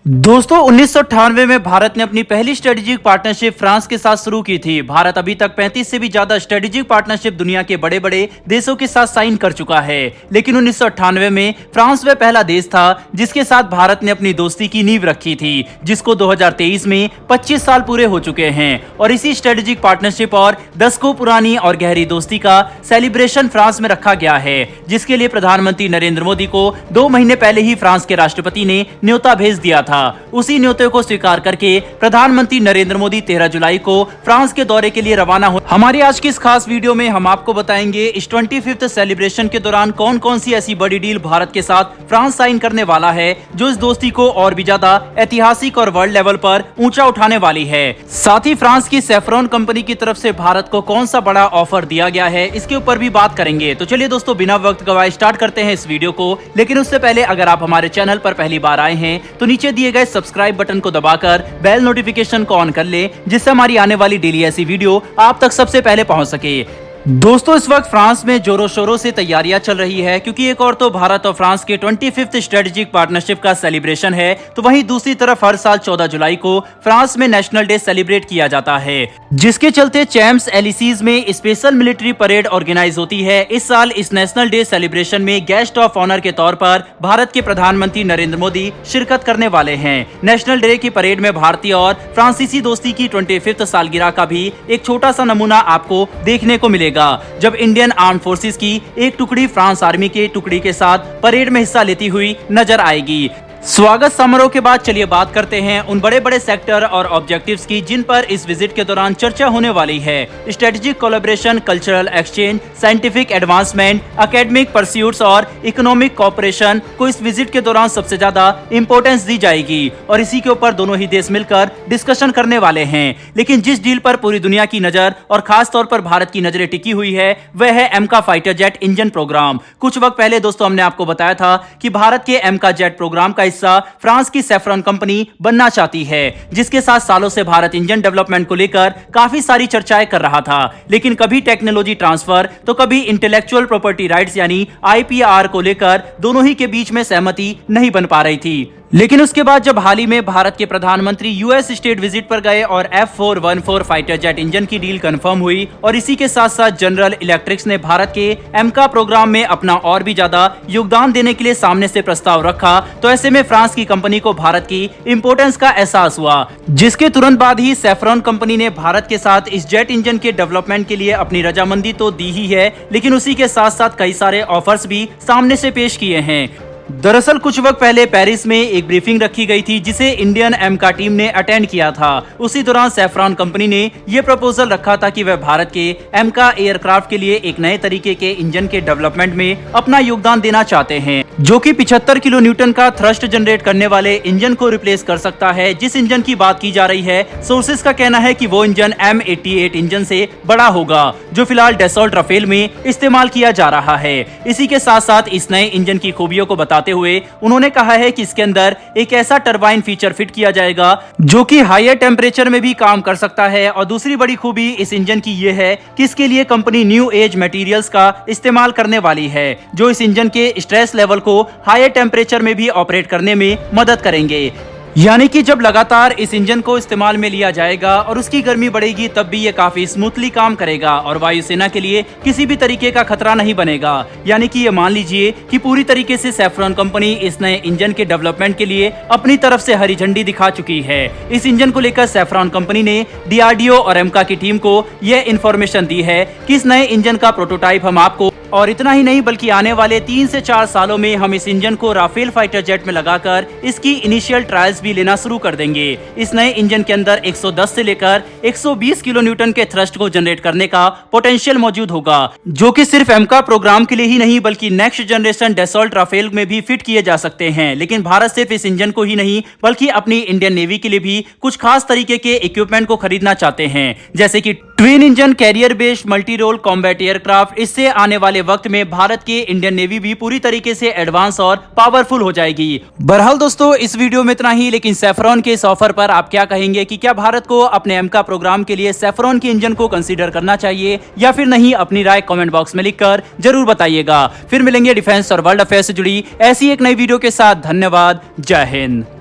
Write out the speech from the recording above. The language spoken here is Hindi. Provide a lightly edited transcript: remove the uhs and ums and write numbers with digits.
दोस्तों 1998 में भारत ने अपनी पहली स्ट्रेटेजिक पार्टनरशिप फ्रांस के साथ शुरू की थी। भारत अभी तक 35 से भी ज्यादा स्ट्रेटेजिक पार्टनरशिप दुनिया के बड़े बड़े देशों के साथ साइन कर चुका है, लेकिन 1998 में फ्रांस वह पहला देश था जिसके साथ भारत ने अपनी दोस्ती की नींव रखी थी, जिसको 2023 में 25 साल पूरे हो चुके हैं। और इसी स्ट्रेटेजिक पार्टनरशिप और दशकों पुरानी और गहरी दोस्ती का सेलिब्रेशन फ्रांस में रखा गया है, जिसके लिए प्रधानमंत्री नरेंद्र मोदी को 2 महीने पहले ही फ्रांस के राष्ट्रपति ने न्योता भेज दिया था। उसी न्योते को स्वीकार करके प्रधानमंत्री नरेंद्र मोदी 13 जुलाई को फ्रांस के दौरे के लिए रवाना हो। हमारी आज की इस खास वीडियो में हम आपको बताएंगे इस 25th सेलिब्रेशन के दौरान कौन कौन सी ऐसी बड़ी डील भारत के साथ फ्रांस साइन करने वाला है जो इस दोस्ती को और भी ज्यादा ऐतिहासिक और वर्ल्ड लेवल पर ऊंचा उठाने वाली है। साथ ही फ्रांस की सैफरॉन कंपनी की तरफ से भारत को कौन सा बड़ा ऑफर दिया गया है, इसके ऊपर भी बात करेंगे। तो चलिए दोस्तों, बिना वक्त गवाए स्टार्ट करते हैं इस वीडियो को। लेकिन उससे पहले अगर आप हमारे चैनल पर पहली बार आए हैं तो नीचे दिए गए सब्सक्राइब बटन को दबाकर बेल नोटिफिकेशन को ऑन कर ले, जिससे हमारी आने वाली डेली ऐसी वीडियो आप तक सबसे पहले पहुंच सके। दोस्तों इस वक्त फ्रांस में जोरों शोरों से तैयारियां चल रही है, क्योंकि एक और तो भारत और फ्रांस के 25th स्ट्रेटेजिक पार्टनरशिप का सेलिब्रेशन है, तो वहीं दूसरी तरफ हर साल 14 जुलाई को फ्रांस में नेशनल डे सेलिब्रेट किया जाता है, जिसके चलते चैम्प्स एलिसीज में स्पेशल मिलिट्री परेड ऑर्गेनाइज होती है। इस साल इस नेशनल डे सेलिब्रेशन में गेस्ट ऑफ ऑनर के तौर पर भारत के प्रधानमंत्री नरेंद्र मोदी शिरकत करने वाले हैं। नेशनल डे की परेड में भारतीय और फ्रांसीसी दोस्ती की 25th सालगिरह का भी एक छोटा सा नमूना आपको देखने को मिलेगा, जब इंडियन आर्म फोर्सेस की एक टुकड़ी फ्रांस आर्मी के टुकड़ी के साथ परेड में हिस्सा लेती हुई नजर आएगी। स्वागत समारोह के बाद चलिए बात करते हैं उन बड़े बड़े सेक्टर और ऑब्जेक्टिव्स की जिन पर इस विजिट के दौरान चर्चा होने वाली है। Strategic collaboration, cultural exchange, scientific advancement, academic pursuits और इकोनॉमिक कोऑपरेशन को इस विजिट के दौरान सबसे ज्यादा इंपॉर्टेंस दी जाएगी, और इसी के ऊपर दोनों ही देश मिलकर डिस्कशन करने वाले हैं। लेकिन जिस डील पर पूरी दुनिया की नजर और खास तौर पर भारत की नजरें टिकी हुई है वह है एमका फाइटर जेट इंजन प्रोग्राम। कुछ वक्त पहले दोस्तों हमने आपको बताया था कि भारत के एमका जेट प्रोग्राम का हिस्सा फ्रांस की सैफरॉन कंपनी बनना चाहती है, जिसके साथ सालों से भारत इंजन डेवलपमेंट को लेकर काफी सारी चर्चाएं कर रहा था, लेकिन कभी टेक्नोलॉजी ट्रांसफर तो कभी इंटेलेक्चुअल प्रॉपर्टी राइट्स यानी आईपीआर को लेकर दोनों ही के बीच में सहमति नहीं बन पा रही थी। लेकिन उसके बाद जब हाल ही में भारत के प्रधानमंत्री यूएस स्टेट विजिट पर गए और F414 फाइटर जेट इंजन की डील कंफर्म हुई, और इसी के साथ साथ जनरल इलेक्ट्रिक्स ने भारत के एमका प्रोग्राम में अपना और भी ज्यादा योगदान देने के लिए सामने से प्रस्ताव रखा, तो ऐसे में फ्रांस की कंपनी को भारत की इंपोर्टेंस का एहसास हुआ, जिसके तुरंत बाद ही सैफरॉन कंपनी ने भारत के साथ इस जेट इंजन के डेवलपमेंट के लिए अपनी रजामंदी तो दी ही है, लेकिन उसी के साथ साथ कई सारे ऑफर्स भी सामने से पेश किए हैं। दरअसल कुछ वक्त पहले पेरिस में एक ब्रीफिंग रखी गई थी जिसे इंडियन एमका टीम ने अटेंड किया था। उसी दौरान सैफरॉन कंपनी ने यह प्रपोजल रखा था कि वह भारत के एमका एयरक्राफ्ट के लिए एक नए तरीके के इंजन के डेवलपमेंट में अपना योगदान देना चाहते हैं, जो कि 75 किलो न्यूटन का थ्रस्ट जनरेट करने वाले इंजन को रिप्लेस कर सकता है। जिस इंजन की बात की जा रही है, सोर्सेज का कहना है कि वो इंजन M88 इंजन से बड़ा होगा, जो फिलहाल डैसॉल्ट राफेल में इस्तेमाल किया जा रहा है। इसी के साथ साथ इस नए इंजन की खूबियों को बताते हुए उन्होंने कहा है कि इसके अंदर एक ऐसा टरबाइन फीचर फिट किया जाएगा जो कि हायर टेम्परेचर में भी काम कर सकता है। और दूसरी बड़ी खूबी इस इंजन की यह है कि इसके लिए कंपनी न्यू एज मटेरियल्स का इस्तेमाल करने वाली है, जो इस इंजन के स्ट्रेस लेवल को हायर टेम्परेचर में भी ऑपरेट करने में मदद करेंगे। यानी कि जब लगातार इस इंजन को इस्तेमाल में लिया जाएगा और उसकी गर्मी बढ़ेगी, तब भी ये काफी स्मूथली काम करेगा और वायुसेना के लिए किसी भी तरीके का खतरा नहीं बनेगा। यानी कि ये मान लीजिए कि पूरी तरीके से सैफरॉन कंपनी इस नए इंजन के डेवलपमेंट के लिए अपनी तरफ से हरी झंडी दिखा चुकी है। इस इंजन को लेकर सैफरॉन कंपनी ने डीआरडीओ और एमका की टीम को यह इंफॉर्मेशन दी है कि इस नए इंजन का प्रोटोटाइप हम आपको, और इतना ही नहीं बल्कि आने वाले 3 से 4 सालों में हम इस इंजन को राफेल फाइटर जेट में लगाकर इसकी इनिशियल ट्रायल्स भी लेना शुरू कर देंगे। इस नए इंजन के अंदर 110 से लेकर 120 किलो न्यूटन के थ्रस्ट को जनरेट करने का पोटेंशियल मौजूद होगा, जो कि सिर्फ एमका प्रोग्राम के लिए ही नहीं बल्कि नेक्स्ट जनरेशन डैसॉल्ट राफेल में भी फिट किए जा सकते हैं। लेकिन भारत सिर्फ इस इंजन को ही नहीं बल्कि अपनी इंडियन नेवी के लिए भी कुछ खास तरीके के इक्विपमेंट को खरीदना चाहते हैं, जैसे कि twin engine carrier based multi role combat aircraft. इससे आने वाले वक्त में भारत के इंडियन नेवी भी पूरी तरीके से एडवांस और पावरफुल हो जाएगी। बहरहाल दोस्तों, इस वीडियो में इतना ही, लेकिन सैफरॉन के इस ऑफर पर आप क्या कहेंगे कि क्या भारत को अपने एमका प्रोग्राम के लिए सैफरॉन के इंजन को कंसीडर करना चाहिए या फिर नहीं? अपनी राय कमेंट बॉक्स में लिखकर जरूर बताइएगा। फिर मिलेंगे डिफेंस और वर्ल्ड अफेयर्स से जुड़ी ऐसी एक नई वीडियो के साथ। धन्यवाद। जय हिंद।